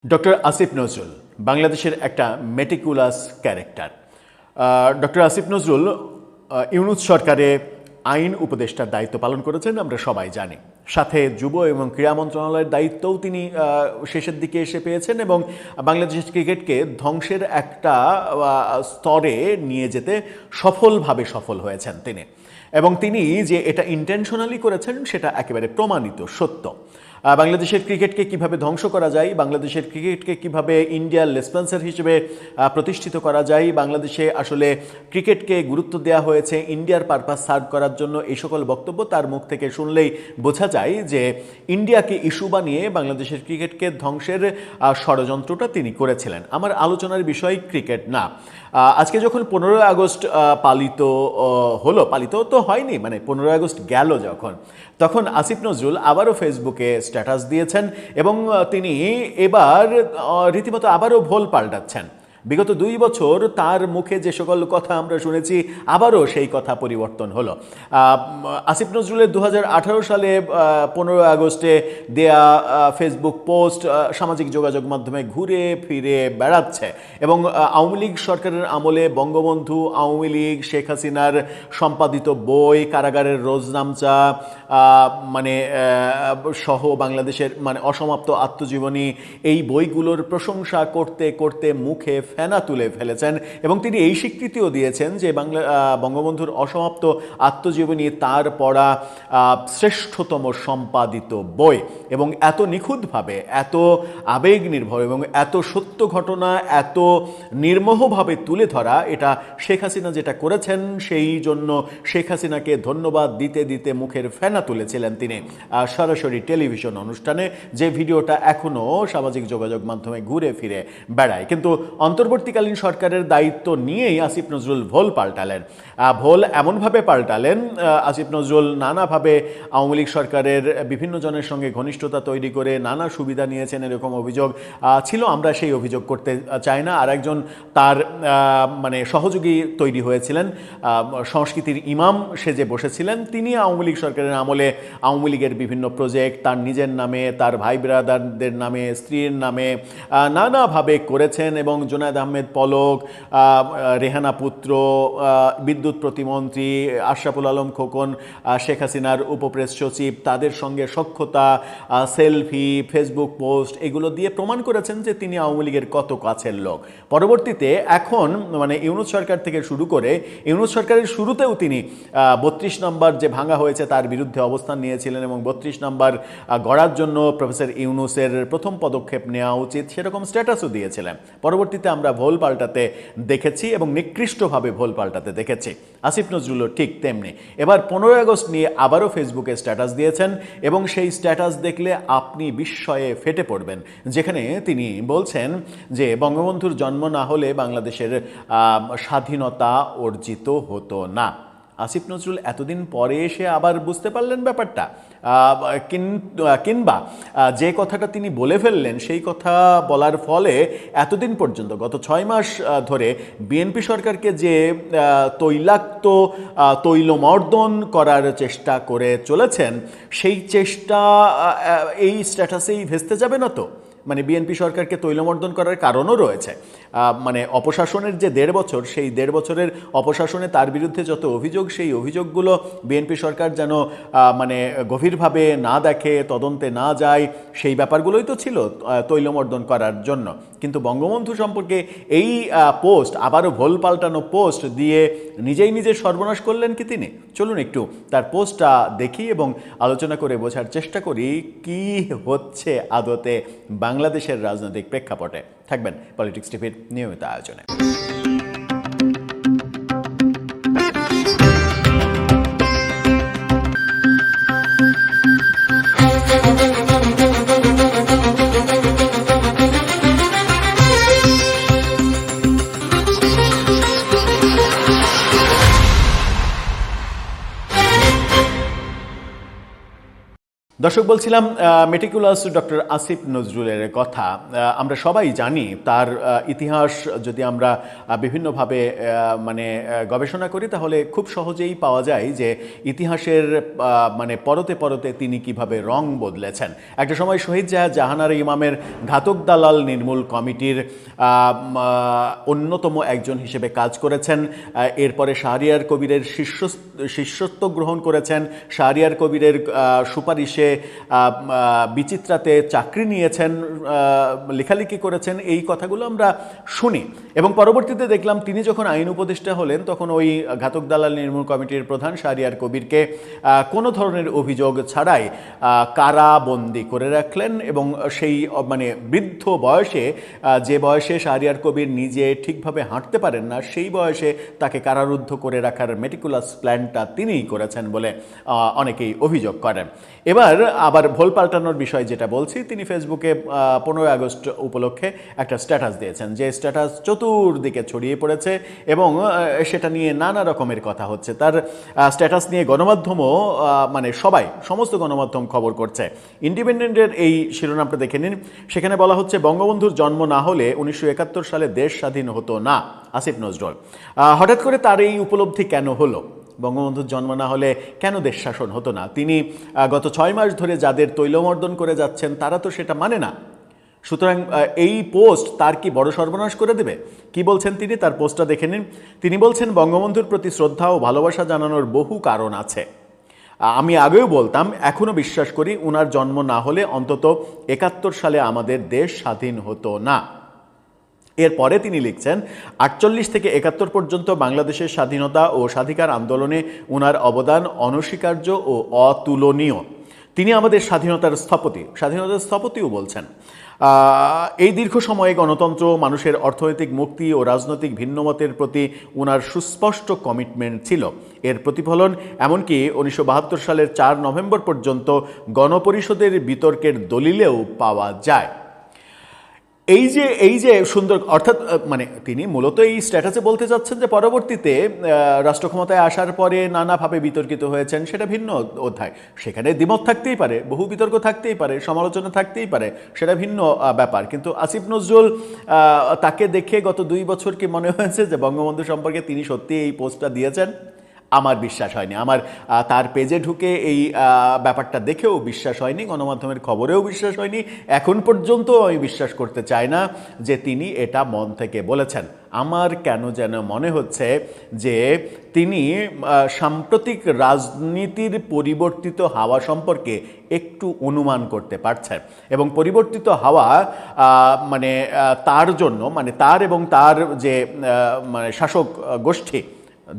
Doctor Asif Nazrul বাংলাদেশের একটা meticulous character. Doctor Asif Nazrul Yunus সরকারে আইন উপদেষ্টার দায়িত্ব পালন করেছেন, আমরা সবাই জানি। সাথে যুব এবং ক্রীড়া মন্ত্রণালয়ের দায়িত্বও তিনি শেষের দিকে এসে পেয়েছেন এবং বাংলাদেশ ক্রিকেটকে ধ্বংসের একটা স্তরে নিয়ে যেতে সফলভাবে সফল হয়েছেন তিনি। এবং তিনি যে এটা ইন্টেনশনালি করেছেন সেটা একেবারে প্রমাণিত সত্য। বাংলাদেশের ক্রিকেটকে কিভাবে ধ্বংস করা যায়, বাংলাদেশের ক্রিকেটকে কিভাবে ইন্ডিয়ার লেসপন্সার হিসেবে প্রতিষ্ঠিত করা যায়, বাংলাদেশে আসলে ক্রিকেটকে গুরুত্ব দেওয়া হয়েছে ইন্ডিয়ার পারপাস সার্ভ করার জন্য, এই সকল বক্তব্য তার মুখ থেকে শুনলেই বোঝা যায় যে ইন্ডিয়াকে ইস্যু বানিয়ে বাংলাদেশের ক্রিকেটকে ধ্বংসের ষড়যন্ত্রটা তিনি করেছিলেন। আমার আলোচনার বিষয় ক্রিকেট না। আজকে যখন 15 আগস্ট পালিত তো হয়নি, মানে 15 আগস্ট গেল যখন, তখন আসিফ নজরুল আবারও ফেসবুকে স্ট্যাটাস দিয়েছেন এবং তিনি এবার রীতিমতো আবারও ভোল পাল্টাচ্ছেন। বিগত 2 বছর তার মুখে যে সকল কথা আমরা শুনেছি, আবারও সেই কথা পরিবর্তন হলো। আসিফ নজরুলের 2018 সালে 15 আগস্টে দেয়া ফেসবুক পোস্ট সামাজিক যোগাযোগ মাধ্যমে ঘুরে ফিরে বেড়াচ্ছে এবং আওয়ামী লীগ সরকারের আমলে বঙ্গবন্ধু, আওয়ামী লীগ, শেখ হাসিনার সম্পাদিত বই, কারাগারের রোজনামচা মানে সহ বাংলাদেশের মানে অসমাপ্ত আত্মজীবনী, এই বইগুলোর প্রশংসা করতে করতে মুখে ফেনা তুলে ফেলেছেন এবং তিনি এই স্বীকৃতিও দিয়েছেন যে বঙ্গবন্ধুর অসমাপ্ত আত্মজীবনী তার পড়া শ্রেষ্ঠতম সম্পাদিত বই। এবং এত নিখুঁতভাবে, এত আবেগ নির্ভর এবং এত সত্য ঘটনা এত নির্মোহভাবে তুলে ধরা, এটা শেখ হাসিনা যেটা করেছেন সেই জন্য শেখ হাসিনাকে ধন্যবাদ দিতে দিতে মুখের ফেনা তুলেছিলেন তিনি সরাসরি টেলিভিশন অনুষ্ঠানে, যে ভিডিওটা এখনও সামাজিক যোগাযোগ মাধ্যমে ঘুরে ফিরে বেড়ায়। কিন্তু অন্তর্বর্তীকালীন সরকারের দায়িত্ব নিয়েই আসিফ নজরুল ভোল পাল্টালেন। ভোল এমনভাবে পাল্টালেন, আসিফ নজরুল নানাভাবে আওয়ামী লীগ সরকারের বিভিন্ন জনের সঙ্গে ঘনিষ্ঠতা তৈরি করে নানা সুবিধা নিয়েছেন, এরকম অভিযোগ ছিল। আমরা সেই অভিযোগ করতে চাই না। আর একজন তার মানে সহযোগী তৈরি হয়েছিলেন, সংস্কৃতির ইমাম সেজে বসেছিলেন, তিনি আওয়ামী লীগ সরকারের আমলে আওয়ামী লীগের বিভিন্ন প্রজেক্ট তার নিজের নামে, তার ভাই ব্রাদারদের নামে, স্ত্রীর নামে নানাভাবে করেছেন এবং জুনায়েদ আহমেদ পলক, রেহানা পুত্র, বিদ্যুৎ প্রতিমন্ত্রী আশরাফুল আলম খোকন, শেখ হাসিনার উপপ্রেস সচিব, তাদের সঙ্গে সখ্যতা, সেলফি, ফেসবুক পোস্ট, এগুলো দিয়ে প্রমাণ করেছেন যে তিনি আওয়ামী লীগের কত কাছের লোক। পরবর্তীতে এখন মানে ইউনূস সরকার থেকে শুরু করে ইউনূস সরকারের শুরুতেও তিনি 32 নম্বর যে ভাঙা হয়েছে তার বিরুদ্ধে অবস্থান নিয়েছিলেন এবং 32 নম্বর গড়ার জন্য প্রফেসর ইউনূসের প্রথম পদক্ষেপ নেওয়া উচিত সেরকম স্ট্যাটাসও দিয়েছিলেন। পরবর্তীতে আমরা ভোল পাল্টাতে দেখেছি এবং নিকৃষ্টভাবে ভোল পাল্টাতে দেখেছি। আসিফ নজরুলও ঠিক তেমনি এবার 15 আগস্ট নিয়ে আবারও ফেসবুকে স্ট্যাটাস দিয়েছেন এবং সেই স্ট্যাটাস দেখলে আপনি বিস্ময়ে ফেটে পড়বেন, যেখানে তিনি বলছেন যে বঙ্গবন্ধুর জন্ম না হলে বাংলাদেশের স্বাধীনতা অর্জিত হতো না। আসিফ নজরুল এতদিন পরে এসে আবার বুঝতে পারলেন ব্যাপারটা, কিংবা যে কথাটা তিনি বলে ফেললেন সেই কথা বলার ফলে এতদিন পর্যন্ত গত 6 মাস ধরে বিএনপি সরকারকে যে তৈলাক্ত তৈলমর্দন করার চেষ্টা করে চলেছেন, সেই চেষ্টা এই স্ট্যাটাসেই ভেস্তে যাবে না তো? মানে বিএনপি সরকারকে তৈলমর্দন করার কারণও রয়েছে। মানে অপশাসনের যে 1.5 বছর, সেই 1.5 বছরের অপশাসনে তার বিরুদ্ধে যত অভিযোগ, সেই অভিযোগগুলো বিএনপি সরকার যেন মানে গভীরভাবে না দেখে, তদন্তে না যায়, সেই ব্যাপারগুলোই তো ছিল তৈলমর্দন করার জন্য। কিন্তু বঙ্গবন্ধু সম্পর্কে এই পোস্ট, আবারও ভোল পাল্টানো পোস্ট দিয়ে নিজের সর্বনাশ করলেন কি তিনি? চলুন একটু তার পোস্টটা দেখি এবং আলোচনা করে বোঝার চেষ্টা করি কি হচ্ছে আদতে বাংলাদেশের রাজনৈতিক প্রেক্ষাপটে। থাকবেন পলিটিক্স টিভির নিয়মিত আয়োজনে। দর্শক, বলছিলাম মেটিকুলাস ডক্টর আসিফ নজরুলের কথা। আমরা সবাই জানি তার ইতিহাস যদি আমরা বিভিন্নভাবে গবেষণা করি তাহলে খুব সহজেই পাওয়া যায় যে ইতিহাসের মানে পরতে পরতে তিনি কিভাবে রং বদলেছেন। একটা সময় শহীদ জাহানারা ইমামের ঘাতক দালাল নির্মূল কমিটির অন্যতম একজন হিসেবে কাজ করেছেন। এরপরে শাহরিয়ার কবিরের শিষ্যত্ব গ্রহণ করেছেন। শাহরিয়ার কবিরের সুপারিশে বিচিত্রাতে চাকরি নিয়েছেন, লেখালেখি করেছেন, এই কথাগুলো আমরা শুনি। এবং পরবর্তীতে দেখলাম তিনি যখন আইন উপদেষ্টা হলেন তখন ওই ঘাতক দালাল নির্মূল কমিটির প্রধান শাহরিয়ার কবিরকে কোনো ধরনের অভিযোগ ছাড়াই কারাবন্দি করে রাখলেন। এবং সেই বৃদ্ধ বয়সে, যে বয়সে শাহরিয়ার কবির নিজে ঠিকভাবে হাঁটতে পারেন না, সেই বয়সে তাকে কারারুদ্ধ করে রাখার মেটিকুলাস প্ল্যানটা তিনিই করেছেন বলে অনেকেই অভিযোগ করেন। এবার আবার ভোল পাল্টানোর বিষয় যেটা বলছি, তিনি ফেসবুকে 15 আগস্ট উপলক্ষে একটা স্ট্যাটাস দিয়েছেন, যে স্ট্যাটাস চতুর্দিকে ছড়িয়ে পড়েছে এবং সেটা নিয়ে নানা রকমের কথা হচ্ছে। তার স্ট্যাটাস নিয়ে গণমাধ্যমও সমস্ত গণমাধ্যম খবর করছে। ইন্ডিপেন্ডেন্টের এই শিরোনামটা দেখে নিন। সেখানে বলা হচ্ছে, বঙ্গবন্ধুর জন্ম না হলে 1971 সালে দেশ স্বাধীন হতো না। আসিফ নজরুল হঠাৎ করে তার এই উপলব্ধি কেন হলো? বঙ্গবন্ধুর জন্ম না হলে কেন দেশ শাসন হতো না? তিনি গত 6 মাস ধরে যাদের তৈলমর্দন করে যাচ্ছেন তারা তো সেটা মানে না। সুতরাং এই পোস্ট তার কি বড় সর্বনাশ করে দেবে? কি বলছেন তিনি? তার পোস্টটা দেখে নিন। তিনি বলছেন, বঙ্গবন্ধুর প্রতি শ্রদ্ধা ও ভালোবাসা জানানোর বহু কারণ আছে। আমি আগেও বলতাম, এখনও বিশ্বাস করি উনার জন্ম না হলে অন্তত 71 সালে আমাদের দেশ স্বাধীন হতো না। এরপরে তিনি লিখছেন, 48 থেকে 71 পর্যন্ত বাংলাদেশের স্বাধীনতা ও স্বাধিকার আন্দোলনে উনার অবদান অনস্বীকার্য ও অতুলনীয়। তিনি আমাদের স্বাধীনতার স্থপতিও বলছেন। এই দীর্ঘ সময়ে গণতন্ত্র, মানুষের অর্থনৈতিক মুক্তি ও রাজনৈতিক ভিন্নমতের প্রতি উনার সুস্পষ্ট কমিটমেন্ট ছিল। এর প্রতিফলন এমনকি 1972 সালের 4 নভেম্বর পর্যন্ত গণপরিষদের বিতর্কের দলিলেও পাওয়া যায়। এই যে সুন্দর, অর্থাৎ তিনি মূলত এই স্ট্যাটাসে বলতে চাচ্ছেন যে পরবর্তীতে রাষ্ট্র ক্ষমতায় আসার পরে নানাভাবে বিতর্কিত হয়েছেন, সেটা ভিন্ন অধ্যায়। সেখানে দ্বিমত থাকতেই পারে, বহু বিতর্ক থাকতেই পারে, সমালোচনা থাকতেই পারে, সেটা ভিন্ন ব্যাপার। কিন্তু আসিফ নজরুল, তাকে দেখে গত 2 বছর কি মনে হয়েছে যে বঙ্গবন্ধু সম্পর্কে তিনি সত্যি এই পোস্টটা দিয়েছেন? আমার বিশ্বাস হয়নি। আমার তার পেজে ঢুকে এই ব্যাপারটা দেখেও বিশ্বাস হয়নি, গণমাধ্যমের খবরেও বিশ্বাস হয়নি। এখন পর্যন্ত আমি বিশ্বাস করতে চাই না যে তিনি এটা মন থেকে বলেছেন। আমার কেন যেন মনে হচ্ছে যে তিনি সাম্প্রতিক রাজনীতির পরিবর্তিত হাওয়া সম্পর্কে একটু অনুমান করতে পারছেন। এবং পরিবর্তিত হাওয়া তার জন্য, তার এবং তার যে শাসক গোষ্ঠী,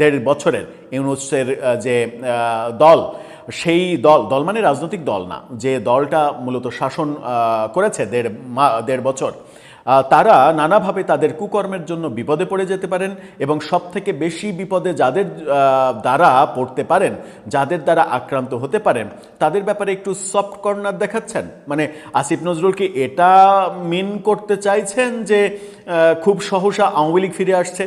1.5 বছরের ইউনূসের যে দল, সেই দল মানে রাজনৈতিক দল না, যে দলটা মূলত শাসন করেছে 1.5 বছর, তারা নানাভাবে তাদের কুকর্মের জন্য বিপদে পড়ে যেতে পারেন। এবং সবথেকে বেশি বিপদে যাদের দ্বারা পড়তে পারেন, যাদের দ্বারা আক্রান্ত হতে পারেন, তাদের ব্যাপারে একটু সফট কর্নার দেখাচ্ছেন। আসিফ নজরুল কি এটা মিন করতে চাইছেন যে খুব সহসা আওয়ামী লীগ ফিরে আসছে,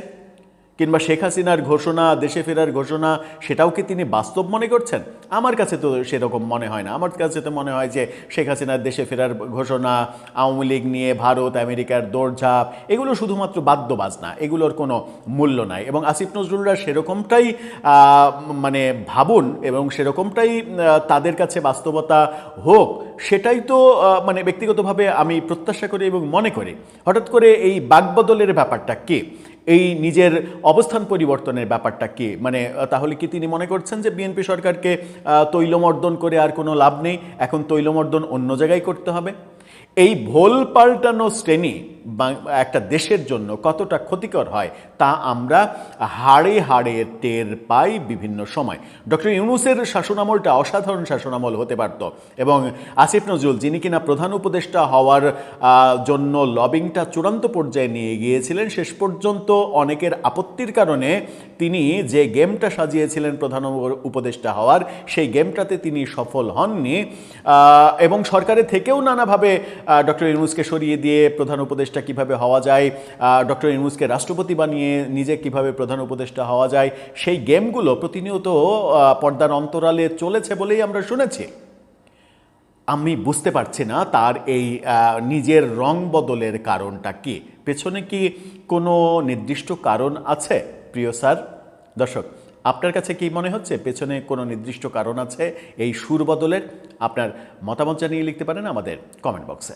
কিংবা শেখ হাসিনার ঘোষণা, দেশে ফেরার ঘোষণা, সেটাও কি তিনি বাস্তব মনে করছেন? আমার কাছে তো সেরকম মনে হয় না। আমার কাছে তো মনে হয় যে শেখ হাসিনার দেশে ফেরার ঘোষণা, আওয়ামী লীগ নিয়ে ভারত আমেরিকার দৌড়ঝাঁপ, এগুলো শুধুমাত্র বাদ্যবাজনা, এগুলোর কোনো মূল্য নাই। এবং আসিফ নজরুলরা সেরকমটাই ভাবুন এবং সেরকমটাই তাদের কাছে বাস্তবতা হোক, সেটাই তো ব্যক্তিগতভাবে আমি প্রত্যাশা করি এবং মনে করি। হঠাৎ করে এই বাকবদলের ব্যাপারটা কি? এই নিজের অবস্থান পরিবর্তনের ব্যাপারটা কি? তাহলে কি তিনি মনে করছেন যে বিএনপি সরকারকে তৈলমর্দন করে আর কোনো লাভ নেই, এখন তৈলমর্দন অন্য জায়গায় করতে হবে? এই ভোল পাল্টানো শ্রেণী একটা দেশের জন্য কতটা ক্ষতিকর হয় তা আমরা হাড়ে হাড়ে টের পাই বিভিন্ন সময়। ডক্টর ইউনূসের শাসনামলটা অসাধারণ শাসনামল হতে পারত, এবং আসিফ নজরুল, যিনি কিনা প্রধান উপদেষ্টা হওয়ার জন্য লবিংটা চূড়ান্ত পর্যায়ে নিয়ে গিয়েছিলেন, শেষ পর্যন্ত অনেকের আপত্তির কারণে তিনি যে গেমটা সাজিয়েছিলেন প্রধান উপদেষ্টা হওয়ার, সেই গেমটাতে তিনি সফল হননি। এবং সরকারের থেকেও নানাভাবে ডক্টর ইউনূসকে সরিয়ে দিয়ে প্রধান উপদেষ্টা কিভাবে হওয়া যায়, ডক্টর ইউনূসকে রাষ্ট্রপতি বানিয়ে নিজে কিভাবে প্রধান উপদেষ্টা হওয়া যায়, সেই গেমগুলো প্রতিনিয়ত পর্দার অন্তরালে চলেছে বলেই আমরা শুনেছি। আমি বুঝতে পারছি না তার এই নিজের রং বদলের কারণটা কি। পেছনে কি কোনো নির্দিষ্ট কারণ আছে প্রিয় স্যার? দর্শক, আপনার কাছে কি মনে হচ্ছে পেছনে কোনো নির্দিষ্ট কারণ আছে এই সুর বদলের? আপনার মতামত জানিয়ে লিখতে পারেন আমাদের কমেন্ট বক্সে।